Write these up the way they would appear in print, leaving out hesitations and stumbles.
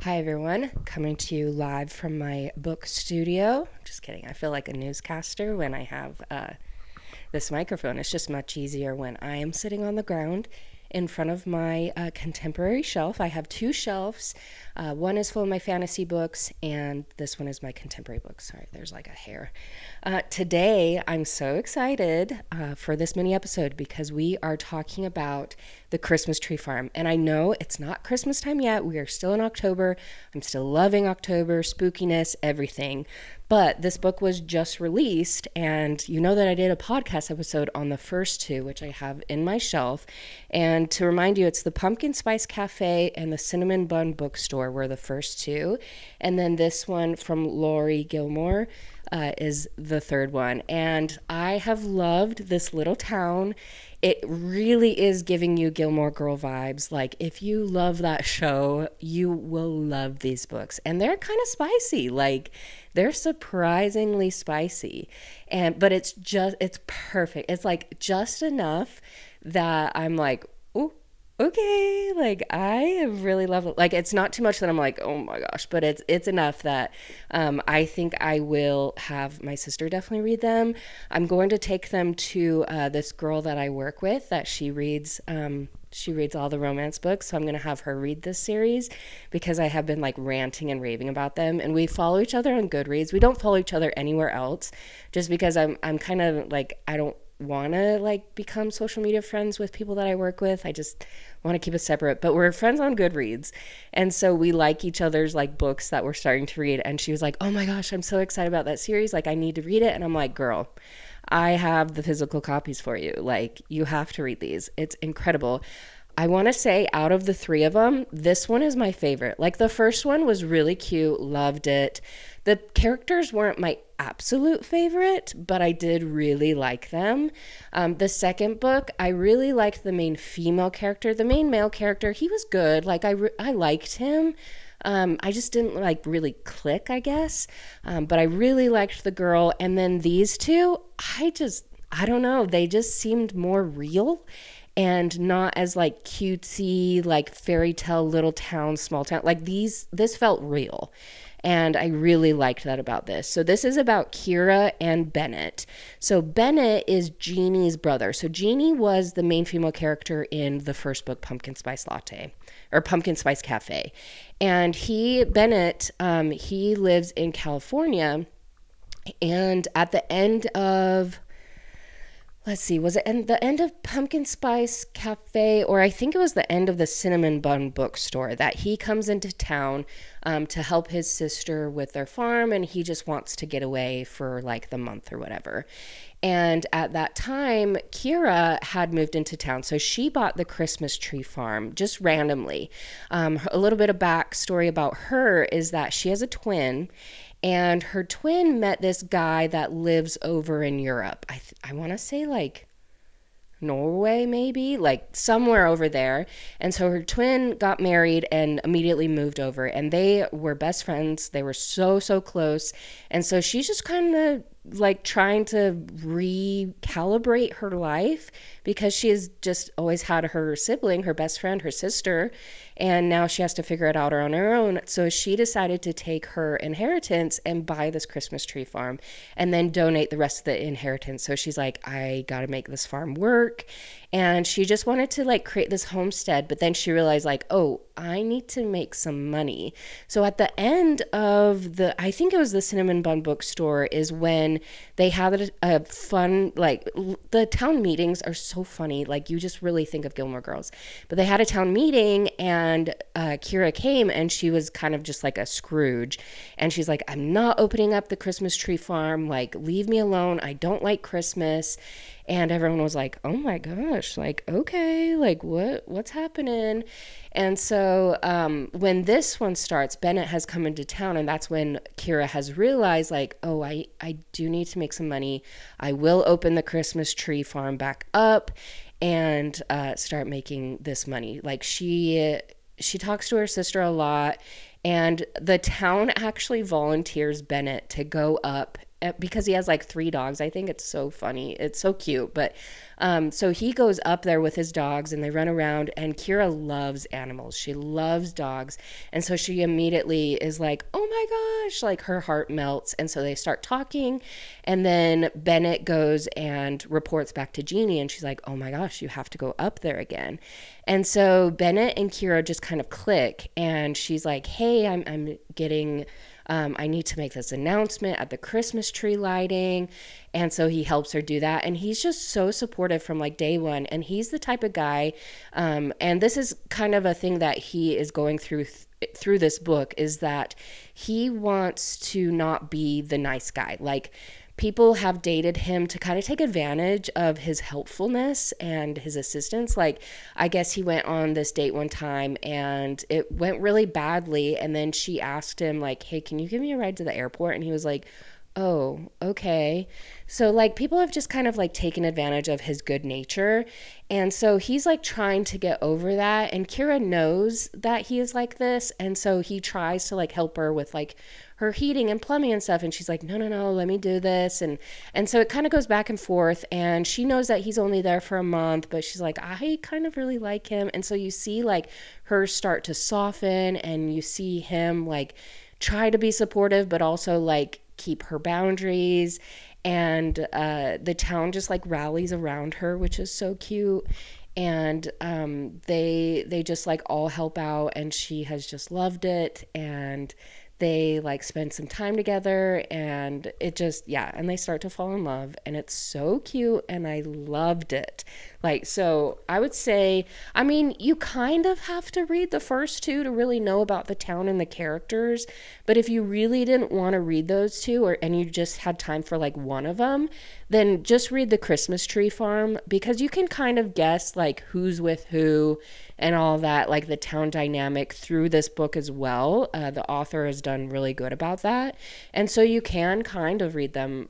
Hi everyone, coming to you live from my book studio. Just kidding, I feel like a newscaster when I have this microphone. It's just much easier when I am sitting on the ground in front of my contemporary shelf. I have two shelves. One is full of my fantasy books, and this one is my contemporary books. Sorry, there's like a hair. Today, I'm so excited for this mini episode because we are talking about the Christmas Tree Farm. And I know it's not Christmas time yet. We are still in October. I'm still loving October, spookiness, everything. But this book was just released, and you know that I did a podcast episode on the first two, which I have in my shelf. And to remind you, it's the Pumpkin Spice Cafe and the Cinnamon Bun Bookstore were the first two. And then this one from Laurie Gilmore is the third one. And I have loved this little town. It really is giving you Gilmore Girl vibes. Like, if you love that show, you will love these books. And they're kind of spicy. Like, they're surprisingly spicy. But it's perfect. It's like just enough that I'm like, oh, okay, like I really love it. Like, it's not too much that I'm like, oh my gosh, but it's enough that I think I will have my sister definitely read them. I'm going to take them to this girl that I work with that she reads all the romance books, so I'm going to have her read this series because I have been like ranting and raving about them. And we follow each other on Goodreads. We don't follow each other anywhere else just because I'm kind of like, I don't want to like become social media friends with people that I work with. I just want to keep it separate, but we're friends on Goodreads. And so we like each other's like books that we're starting to read. And she was like, oh my gosh, I'm so excited about that series. Like, I need to read it. And I'm like, girl, I have the physical copies for you. Like, you have to read these. It's incredible. I want to say out of the three of them, this one is my favorite. Like, the first one was really cute, loved it. The characters weren't my absolute favorite, but I did really like them. The second book, I really liked the main female character. The main male character, he was good. Like, I liked him. I just didn't like really click, I guess. But I really liked the girl. And then these two, I don't know. They just seemed more real and not as like cutesy, like fairy tale, little town, small town. Like this felt real. And I really liked that about this. So this is about Kira and Bennett. So Bennett is Jeannie's brother. So Jeanie was the main female character in the first book, Pumpkin Spice Latte, or Pumpkin Spice Cafe. And Bennett, he lives in California. And at the end of, let's see, was it the end of Pumpkin Spice Cafe, or I think it was the end of the Cinnamon Bun Bookstore, that he comes into town to help his sister with their farm, and he just wants to get away for like the month or whatever. And at that time, Kira had moved into town, so she bought the Christmas Tree Farm just randomly. A little bit of backstory about her is that she has a twin, and her twin met this guy that lives over in Europe. I want to say like Norway, maybe, like somewhere over there. And so her twin got married and immediately moved over, and they were best friends. They were so close. And so she's just kind of like trying to recalibrate her life because she has just always had her sibling, her best friend, her sister, and now she has to figure it out on her own. So she decided to take her inheritance and buy this Christmas Tree Farm and then donate the rest of the inheritance. So she's like, I got to make this farm work. And she just wanted to like create this homestead, but then she realized like, oh, I need to make some money. So at the end of I think it was the Cinnamon Bun Bookstore, is when they had a fun, like, the town meetings are so funny. Like, you just really think of Gilmore Girls. But they had a town meeting, and Kira came, and she was kind of just like a Scrooge. And she's like, I'm not opening up the Christmas Tree Farm. Like, leave me alone. I don't like Christmas. And everyone was like, oh my gosh, like, okay, like what's happening? And so when this one starts, Bennett has come into town, and that's when Kira has realized like, oh, I do need to make some money. I will open the Christmas Tree Farm back up and start making this money. Like, she talks to her sister a lot, and the town actually volunteers Bennett to go up because he has like 3 dogs. I think it's so funny. It's so cute. But so he goes up there with his dogs and they run around, and Kira loves animals. She loves dogs. And so she immediately is like, oh my gosh, like her heart melts. And so they start talking. And then Bennett goes and reports back to Jeanie, and she's like, oh my gosh, you have to go up there again. And so Bennett and Kira just kind of click, and she's like, hey, I'm getting, I need to make this announcement at the Christmas tree lighting. And so he helps her do that. And he's just so supportive from like day one. And he's the type of guy, and this is kind of a thing that he is going through this book, is that he wants to not be the nice guy. Like, people have dated him to kind of take advantage of his helpfulness and his assistance. Like, I guess he went on this date one time and it went really badly. And then she asked him like, hey, can you give me a ride to the airport? And he was like, oh, okay. So like, people have just kind of like taken advantage of his good nature. And so he's like trying to get over that. And Kira knows that he is like this. And so he tries to like help her with like her heating and plumbing and stuff. And she's like, no, let me do this. And so it kind of goes back and forth. And she knows that he's only there for a month, but she's like, I kind of really like him. And so you see like her start to soften, and you see him like try to be supportive, but also like keep her boundaries. And the town just like rallies around her, which is so cute. And they just like all help out, and she has just loved it. And they like spend some time together, and it just, yeah, and they start to fall in love, and it's so cute, and I loved it. Like, so I would say, I mean, you kind of have to read the first 2 to really know about the town and the characters, but if you really didn't want to read those 2, and you just had time for like one of them, then just read the Christmas Tree Farm, because you can kind of guess like who's with who and all that, like the town dynamic through this book as well. The author has done really good about that. And so you can kind of read them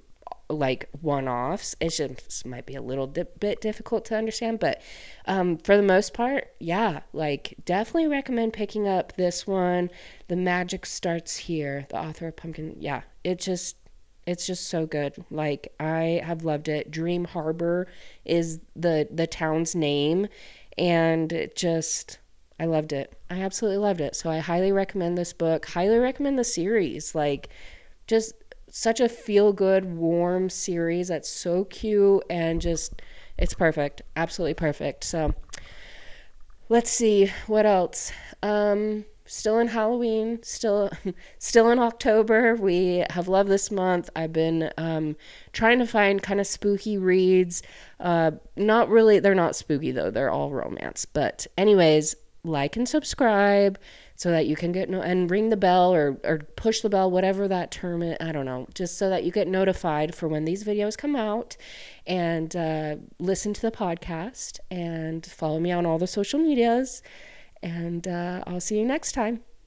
like one-offs. It just might be a little bit difficult to understand, but for the most part, yeah, like definitely recommend picking up this one. The Magic Starts Here, the author of Pumpkin. Yeah, it's just so good. Like, I have loved it. Dream Harbor is the town's name, and it just, I loved it. I absolutely loved it. So I highly recommend this book. Highly recommend the series. Like, just such a feel-good, warm series that's so cute, and just, it's perfect. Absolutely perfect. So let's see what else. Still in Halloween, still in October. We have love this month. I've been trying to find kind of spooky reads. Not really, they're not spooky though. They're all romance. But anyways, like and subscribe so that you can get and ring the bell or push the bell, whatever that term is. I don't know, just so that you get notified for when these videos come out, and listen to the podcast, and follow me on all the social medias. And I'll see you next time.